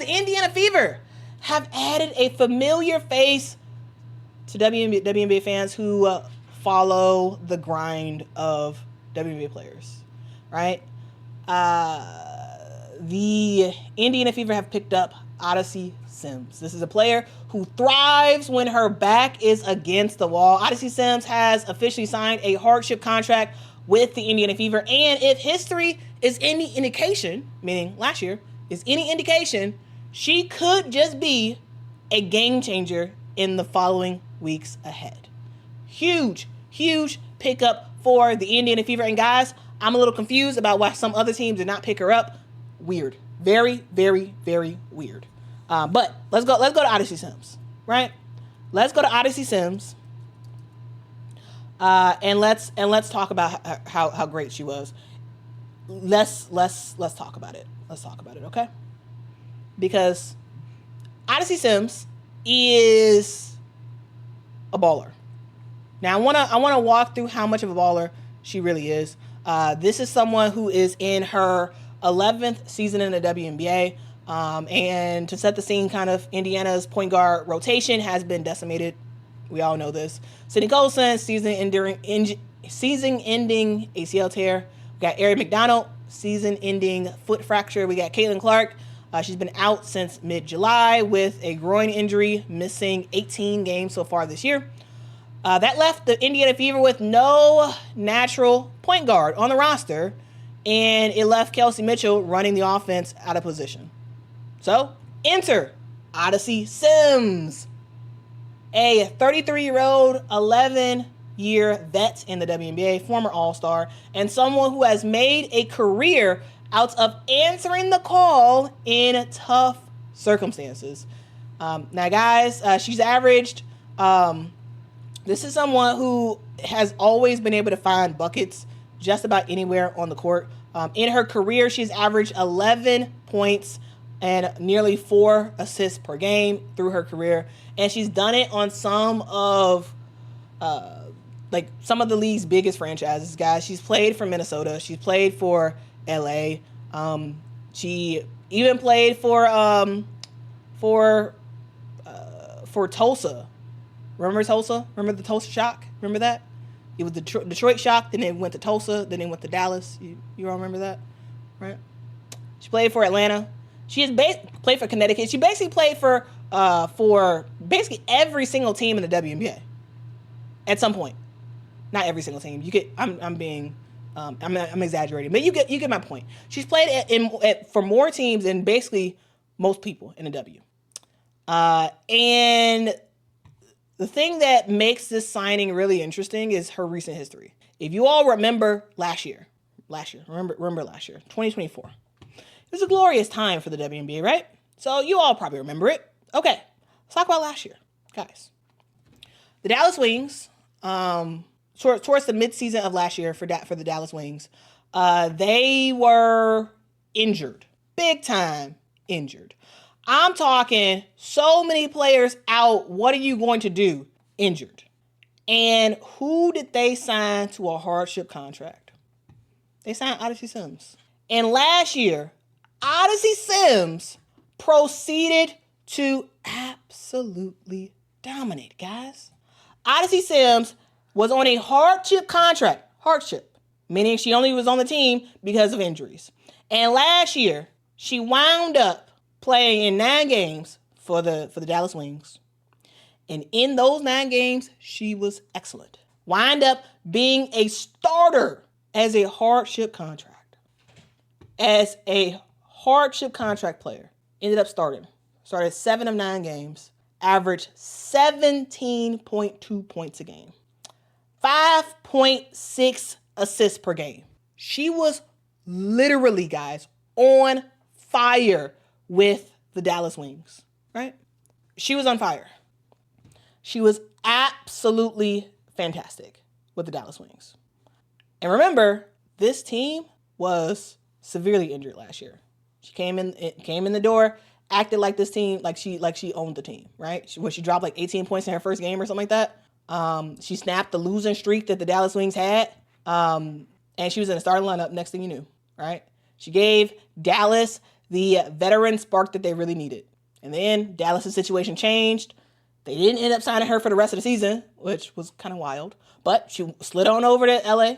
the Indiana Fever have added a familiar face to WNBA fans who follow the grind of WNBA players, right? The Indiana Fever have picked up Odyssey Sims. This is a player who thrives when her back is against the wall. Odyssey Sims has officially signed a hardship contract with the Indiana Fever, and if history is any indication, meaning last year, is any indication, she could just be a game changer in the following weeks ahead. Huge, huge pickup for the Indiana Fever. And guys, I'm a little confused about why some other teams did not pick her up. Weird. Very, very, very weird. But let's go to Odyssey Sims, right? Let's go to Odyssey Sims. And let's talk about how great she was. Let's talk about it. Let's talk about it, okay? Because Odyssey Sims is a baller. Now I wanna walk through how much of a baller she really is. This is someone who is in her 11th season in the WNBA. And to set the scene, kind of, Indiana's point guard rotation has been decimated. We all know this. Sydney Colson, season-ending ACL tear. We got Ari McDonald, season-ending foot fracture. We got Caitlin Clark. She's been out since mid-July with a groin injury, missing 18 games so far this year. That left the Indiana Fever with no natural point guard on the roster, and it left Kelsey Mitchell running the offense out of position. So, enter Odyssey Sims, a 33-year-old, 11-year vet in the WNBA, former All-Star, and someone who has made a career out of answering the call in tough circumstances. Now, guys, she's averaged... this is someone who has always been able to find buckets just about anywhere on the court. In her career, she's averaged 11 points and nearly 4 assists per game through her career. And she's done it on some of the league's biggest franchises, guys. She's played for Minnesota. She's played for LA. She even played for Tulsa. Remember Tulsa? Remember the Tulsa Shock? Remember that? It was the Detroit Shock, then it went to Tulsa, then it went to Dallas. You all remember that? Right? She played for Atlanta. She has played for Connecticut. She basically played for basically every single team in the WNBA at some point. Not every single team. I'm exaggerating, but you get my point. She's played for more teams than basically most people in the W. And the thing that makes this signing really interesting is her recent history. If you all remember last year, remember last year, 2024. It was a glorious time for the WNBA, right? So you all probably remember it. Okay, let's talk about last year, guys. The Dallas Wings, towards the midseason of last year for the Dallas Wings, they were injured, big time injured. I'm talking so many players out. What are you going to do? Injured. And who did they sign to a hardship contract? They signed Odyssey Sims. And last year, Odyssey Sims proceeded to absolutely dominate, guys. Odyssey Sims was on a hardship contract. Hardship, meaning she only was on the team because of injuries. And last year, she wound up playing in 9 games for the Dallas Wings. And in those 9 games, she was excellent. Wind up being a starter as a hardship contract. As a hardship contract player, ended up started 7 of 9 games, averaged 17.2 points a game, 5.6 assists per game. She was literally, guys, on fire with the Dallas Wings, right? She was on fire. She was absolutely fantastic with the Dallas Wings. And remember, this team was severely injured last year. She came in the door, acted like this team, like she owned the team, right? She dropped like 18 points in her first game or something like that. She snapped the losing streak that the Dallas Wings had. And she was in the starting lineup next thing you knew, right? She gave Dallas the veteran spark that they really needed. And then Dallas' situation changed. They didn't end up signing her for the rest of the season, which was kind of wild. But she slid on over to LA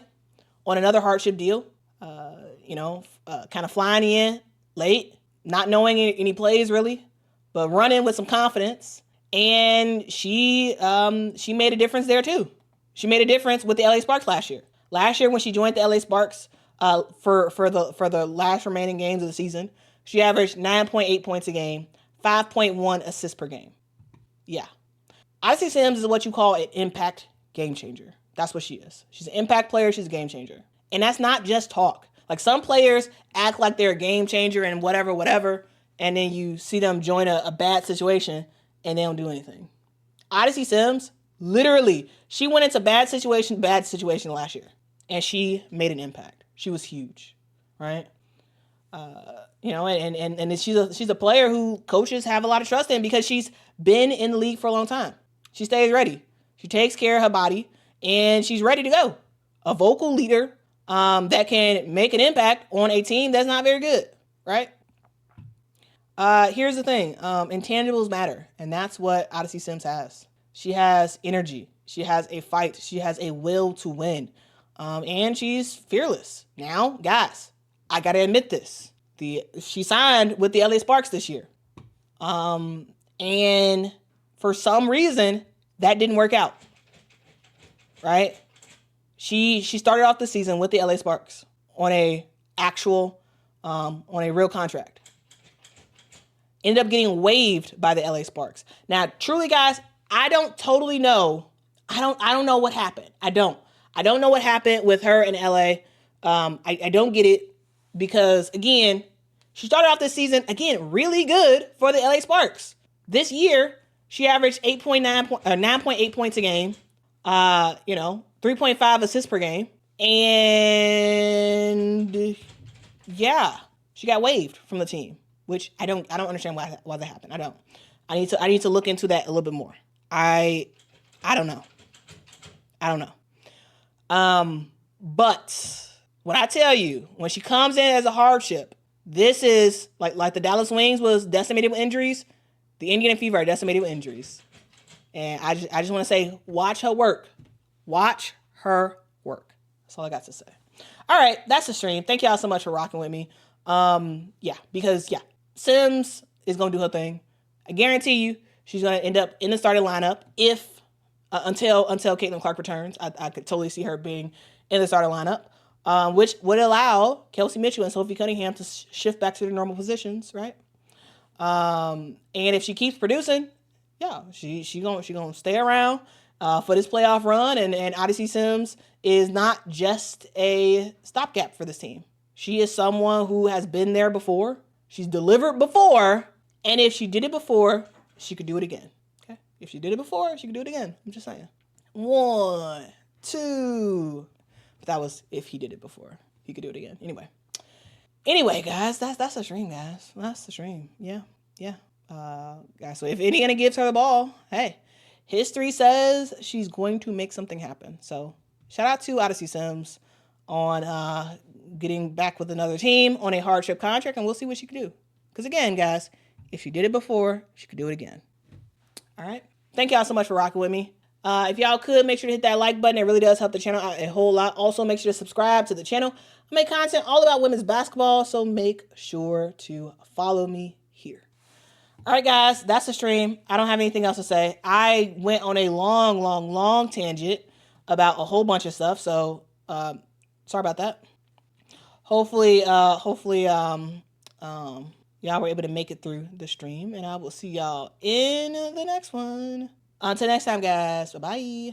on another hardship deal. Kind of flying in late, not knowing any plays really, but running with some confidence. And she made a difference there too. She made a difference with the LA Sparks last year. Last year when she joined the LA Sparks for the last remaining games of the season, she averaged 9.8 points a game, 5.1 assists per game. Yeah. Odyssey Sims is what you call an impact game changer. That's what she is. She's an impact player. She's a game changer. And that's not just talk. Like some players act like they're a game changer and whatever, and then you see them join a bad situation and they don't do anything. Odyssey Sims, literally, she went into bad situation last year, and she made an impact. She was huge, right? And she's a player who coaches have a lot of trust in because she's been in the league for a long time. She stays ready. She takes care of her body, and she's ready to go. A vocal leader that can make an impact on a team that's not very good, right? Here's the thing. Intangibles matter, and that's what Odyssey Sims has. She has energy. She has a fight. She has a will to win. And she's fearless. Now, guys, I got to admit this. She signed with the LA Sparks this year. And for some reason, that didn't work out. Right? She started off the season with the LA Sparks on a real contract. Ended up getting waived by the LA Sparks. Now, truly, guys, I don't totally know. I don't know what happened. I don't know what happened with her in LA. I don't get it because, again, she started off this season, again, really good for the LA Sparks. This year, she averaged 9.8 points a game, 3.5 assists per game. And yeah, she got waived from the team, which I don't understand why that happened. I don't. I need to look into that a little bit more. I don't know. But when I tell you, when she comes in as a hardship, this is like the Dallas Wings was decimated with injuries. The Indiana Fever are decimated with injuries. And I just want to say, watch her work. Watch her work. That's all I got to say. All right, that's the stream. Thank y'all so much for rocking with me. Because Sims is going to do her thing. I guarantee you she's going to end up in the starting lineup until Caitlin Clark returns. I could totally see her being in the starting lineup, which would allow Kelsey Mitchell and Sophie Cunningham to shift back to their normal positions, right? And if she keeps producing, she gonna stay around for this playoff run. And Odyssey Sims is not just a stopgap for this team. She is someone who has been there before. She's delivered before, and if she did it before, she could do it again. Okay, if she did it before, she could do it again. I'm just saying. 1, 2. But that was if he did it before. He could do it again. Anyway, guys, that's the stream, guys. That's the stream. Yeah. Guys, so if Indiana gives her the ball, hey, history says she's going to make something happen. So shout out to Odyssey Sims on getting back with another team on a hardship contract, and we'll see what she can do. Because again, guys, if she did it before, she could do it again. All right. Thank y'all so much for rocking with me. If y'all could, make sure to hit that like button. It really does help the channel out a whole lot. Also, make sure to subscribe to the channel. I make content all about women's basketball, so make sure to follow me here. All right, guys, that's the stream. I don't have anything else to say. I went on a long tangent about a whole bunch of stuff, so sorry about that. Hopefully, y'all were able to make it through the stream, and I will see y'all in the next one. Until next time, guys. Bye-bye.